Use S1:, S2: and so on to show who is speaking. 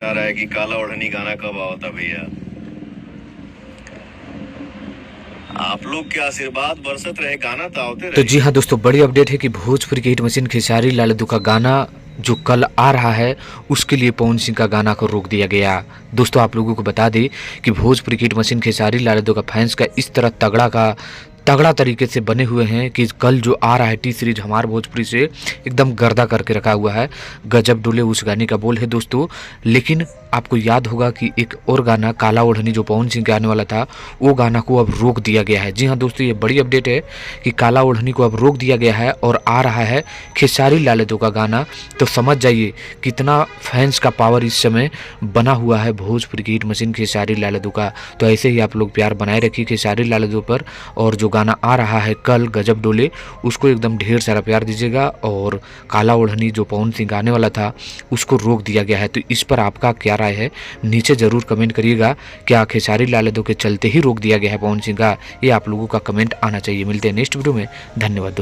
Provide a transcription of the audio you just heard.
S1: आ रहा है कि काला ओढ़नी गाना कब आओ था भैया। आप लोग के आशीर्वाद बरसत रहे, गाना तो आवते
S2: तो
S1: रहे।
S2: जी हाँ दोस्तों, बड़ी अपडेट है कि भोजपुरी की हिट मशीन खेसारी लाल यादव का गाना जो कल आ रहा है उसके लिए पवन सिंह का गाना को रोक दिया गया। दोस्तों आप लोगों को बता दें कि भोजपुरी की हिट मशीन खेसारी लाल यादव का फैंस का इस तरह तगड़ा तरीके से बने हुए हैं कि कल जो आ रहा है टी सीरीज हमार भोजपुरी से एकदम गर्दा करके रखा हुआ है। गजब डोले उस गाने का बोल है दोस्तों। लेकिन आपको याद होगा कि एक और गाना काला ओढ़नी जो पवन सिंह के आने वाला था, वो गाना को अब रोक दिया गया है। जी हाँ दोस्तों, ये बड़ी अपडेट है कि काला ओढ़नी को अब रोक दिया गया है और आ रहा है खेसारी लाल यादव का गाना। तो समझ जाइए कितना फैंस का पावर इस समय बना हुआ है भोजपुरी की हिट मशीन खेसारी लाल यादव का। तो ऐसे ही आप लोग प्यार बनाए रखिए खेसारी लाल यादव पर, और जो गाना आ रहा है कल गजब डोले उसको एकदम ढेर सारा प्यार दीजिएगा। और काला ओढ़नी जो पवन सिंह आने वाला था उसको रोक दिया गया है। तो इस पर आपका क्या राय है नीचे जरूर कमेंट करिएगा। क्या खेसारी लाल यादव के चलते ही रोक दिया गया है पवन सिंह का? ये आप लोगों का कमेंट आना चाहिए। मिलते हैं नेक्स्ट वीडियो में। धन्यवाद।